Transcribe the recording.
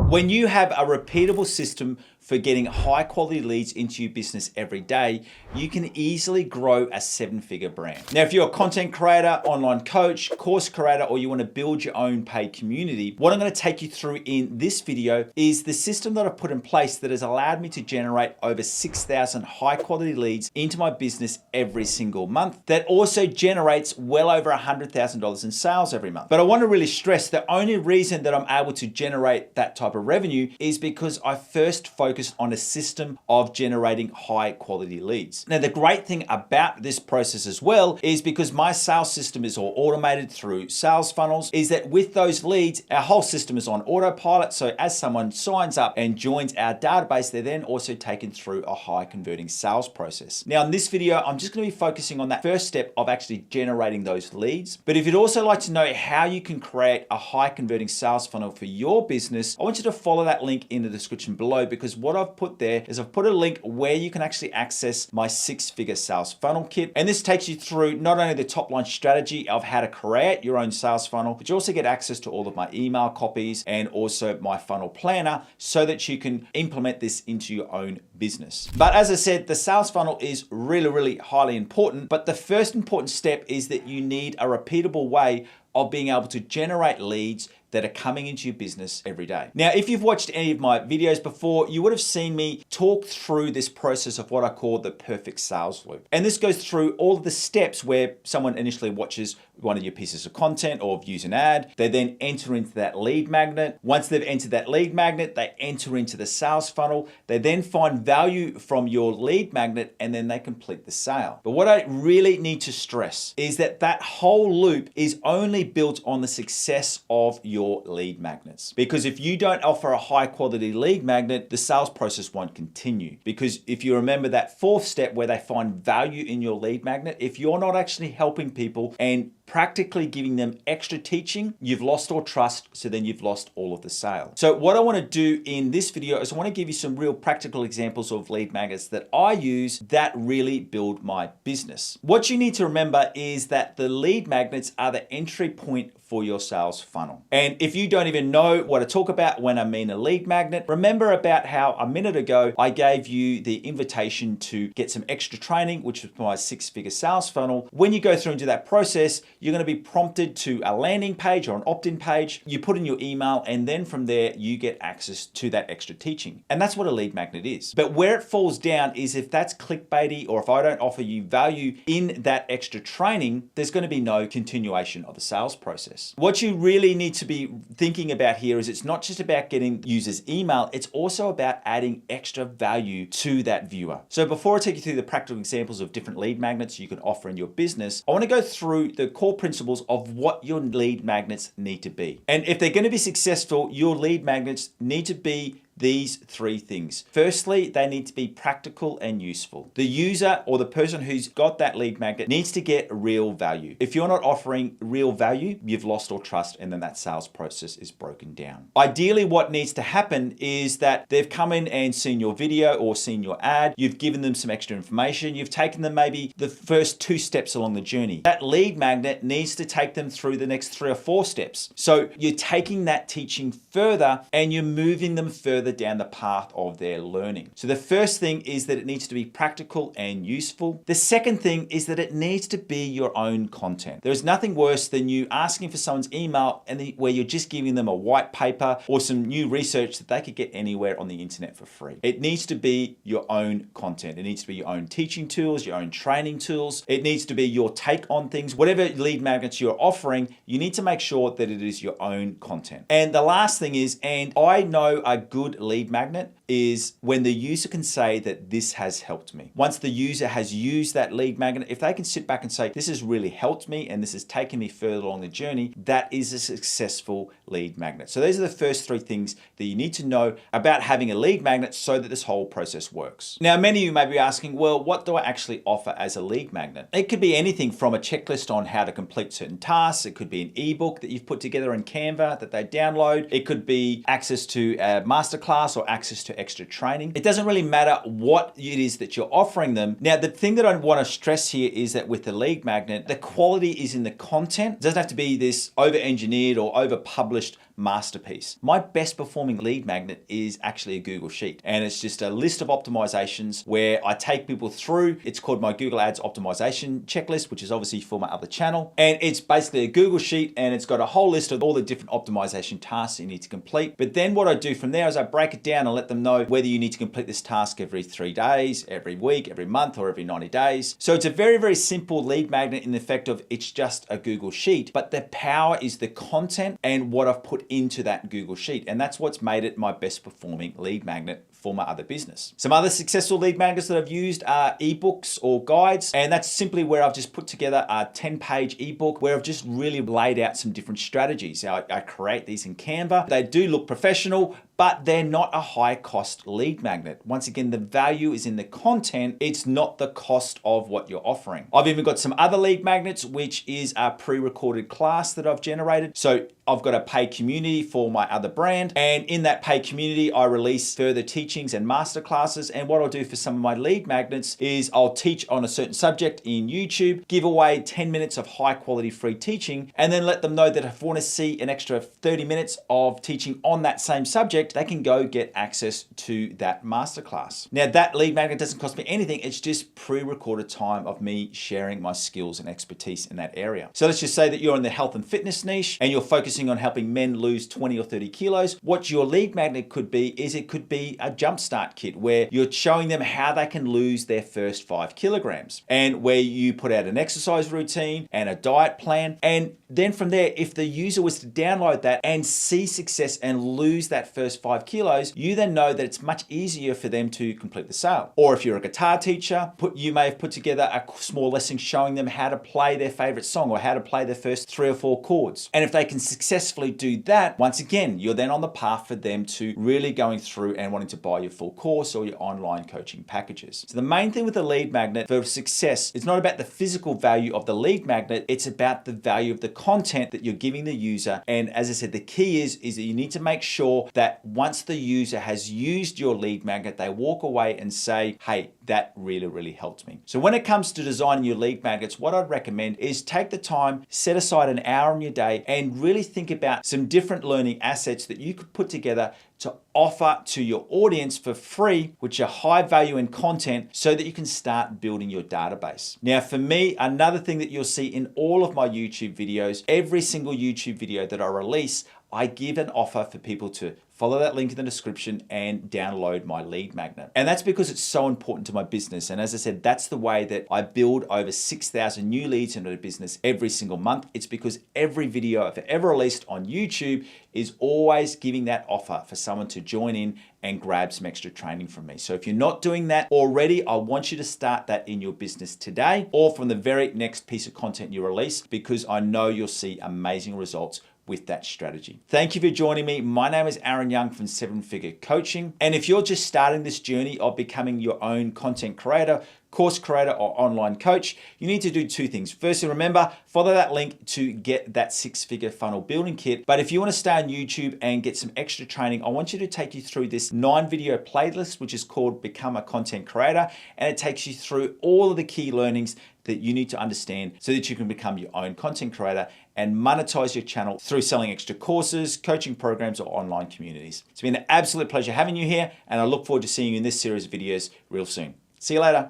When you have a repeatable system for getting high quality leads into your business every day, you can easily grow a 7-figure brand. Now, if you're a content creator, online coach, course creator, or you want to build your own paid community, what I'm going to take you through in this video is the system that I've put in place that has allowed me to generate over 6,000 high quality leads into my business every single month. That also generates well over $100,000 in sales every month. But I want to really stress the only reason that I'm able to generate that type of revenue is because I first focused on a system of generating high quality leads. Now, the great thing about this process as well is because my sales system is all automated through sales funnels, is that with those leads, our whole system is on autopilot. So as someone signs up and joins our database, they're then also taken through a high converting sales process. Now, in this video, I'm just going to be focusing on that first step of actually generating those leads. But if you'd also like to know how you can create a high converting sales funnel for your business, I want you to follow that link in the description below, because what I've put there is I've put a link where you can actually access my 6-figure sales funnel kit. And this takes you through not only the top line strategy of how to create your own sales funnel, but you also get access to all of my email copies and also my funnel planner so that you can implement this into your own business. But as I said, the sales funnel is really highly important. But the first important step is that you need a repeatable way of being able to generate leads that are coming into your business every day. Now, if you've watched any of my videos before, you would have seen me talk through this process of what I call the perfect sales loop. And this goes through all of the steps where someone initially watches one of your pieces of content or views an ad. They then enter into that lead magnet. Once they've entered that lead magnet, they enter into the sales funnel. They then find value from your lead magnet and then they complete the sale. But what I really need to stress is that that whole loop is only built on the success of your lead magnets. Because if you don't offer a high quality lead magnet, the sales process won't continue. Because if you remember that fourth step where they find value in your lead magnet, if you're not actually helping people and practically giving them extra teaching, you've lost all trust, so then you've lost all of the sale. So what I want to do in this video is I want to give you some real practical examples of lead magnets that I use that really build my business. What you need to remember is that the lead magnets are the entry point for your sales funnel. And if you don't even know what I talk about when I mean a lead magnet, remember about how a minute ago I gave you the invitation to get some extra training, which was my 6-figure sales funnel. When you go through and do that process, you're going to be prompted to a landing page or an opt-in page. You put in your email, and then from there you get access to that extra teaching. And that's what a lead magnet is. But where it falls down is if that's clickbaity, or if I don't offer you value in that extra training, there's going to be no continuation of the sales process. What you really need to be thinking about here is it's not just about getting users' email, it's also about adding extra value to that viewer. So before I take you through the practical examples of different lead magnets you can offer in your business, I want to go through the core principles of what your lead magnets need to be. And if they're going to be successful, your lead magnets need to be these 3 things. Firstly, they need to be practical and useful. The user or the person who's got that lead magnet needs to get real value. If you're not offering real value, you've lost all trust, and then that sales process is broken down. Ideally, what needs to happen is that they've come in and seen your video or seen your ad, you've given them some extra information, you've taken them maybe the first 2 steps along the journey. That lead magnet needs to take them through the next 3 or 4 steps. So you're taking that teaching further and you're moving them further down the path of their learning. So the first thing is that it needs to be practical and useful. The second thing is that it needs to be your own content. There's nothing worse than you asking for someone's email where you're just giving them a white paper or some new research that they could get anywhere on the internet for free. It needs to be your own content. It needs to be your own teaching tools, your own training tools. It needs to be your take on things. Whatever lead magnets you're offering, you need to make sure that it is your own content. And the last thing is, and I know a good lead magnet is when the user can say that this has helped me. Once the user has used that lead magnet, if they can sit back and say, this has really helped me and this has taken me further along the journey, that is a successful lead magnet. So those are the first 3 things that you need to know about having a lead magnet so that this whole process works. Now, many of you may be asking, well, what do I actually offer as a lead magnet? It could be anything from a checklist on how to complete certain tasks. It could be an ebook that you've put together in Canva that they download. It could be access to a masterclass or access to extra training. It doesn't really matter what it is that you're offering them. Now, the thing that I want to stress here is that with the lead magnet, the quality is in the content. It doesn't have to be this over-engineered or over-published masterpiece. My best performing lead magnet is actually a Google Sheet, and it's just a list of optimizations where I take people through. It's called my Google Ads optimization checklist, which is obviously for my other channel. And it's basically a Google Sheet, and it's got a whole list of all the different optimization tasks you need to complete. But then what I do from there is I break it down and let them know whether you need to complete this task every 3 days, every week, every month, or every 90 days. So it's a very, very simple lead magnet in the effect of it's just a Google Sheet, but the power is the content and what I've put into that Google Sheet. And that's what's made it my best performing lead magnet for my other business. Some other successful lead magnets that I've used are ebooks or guides, and that's simply where I've just put together a 10-page ebook where I've just really laid out some different strategies. I create these in Canva. They do look professional, but they're not a high cost lead magnet. Once again, the value is in the content. It's not the cost of what you're offering. I've even got some other lead magnets, which is a pre-recorded class that I've generated. So I've got a paid community for my other brand. And in that paid community, I release further teachings and masterclasses. And what I'll do for some of my lead magnets is I'll teach on a certain subject in YouTube, give away 10 minutes of high quality free teaching, and then let them know that if I want to see an extra 30 minutes of teaching on that same subject, they can go get access to that masterclass. Now that lead magnet doesn't cost me anything. It's just pre-recorded time of me sharing my skills and expertise in that area. So let's just say that you're in the health and fitness niche and you're focusing on helping men lose 20 or 30 kilos. What your lead magnet could be is it could be a jumpstart kit where you're showing them how they can lose their first 5 kilograms, and where you put out an exercise routine and a diet plan. And then from there, if the user was to download that and see success and lose that first 5 kilos, you then know that it's much easier for them to complete the sale. Or if you're a guitar teacher, you may have put together a small lesson showing them how to play their favorite song or how to play their first 3 or 4 chords. And if they can successfully do that, once again, you're then on the path for them to really going through and wanting to buy your full course or your online coaching packages. So the main thing with the lead magnet for success is not about the physical value of the lead magnet, it's about the value of the content that you're giving the user. And as I said, the key is that you need to make sure that once the user has used your lead magnet, they walk away and say, hey, that really, really helped me. So when it comes to designing your lead magnets, what I'd recommend is take the time, set aside an hour in your day, and really think about some different learning assets that you could put together to offer to your audience for free, which are high value in content, so that you can start building your database. Now, for me, another thing that you'll see in all of my YouTube videos, every single YouTube video that I release, I give an offer for people to follow that link in the description and download my lead magnet. And that's because it's so important to my business. And as I said, that's the way that I build over 6,000 new leads into the business every single month. It's because every video I've ever released on YouTube is always giving that offer for someone to join in and grab some extra training from me. So if you're not doing that already, I want you to start that in your business today or from the very next piece of content you release, because I know you'll see amazing results with that strategy. Thank you for joining me. My name is Aaron Young from 7 Figure Coaching. And if you're just starting this journey of becoming your own content creator, course creator, or online coach, you need to do 2 things. Firstly, remember, follow that link to get that 6-figure funnel building kit. But if you want to stay on YouTube and get some extra training, I want you to take you through this 9-video playlist, which is called Become a Content Creator. And it takes you through all of the key learnings that you need to understand so that you can become your own content creator and monetize your channel through selling extra courses, coaching programs, or online communities. It's been an absolute pleasure having you here, and I look forward to seeing you in this series of videos real soon. See you later.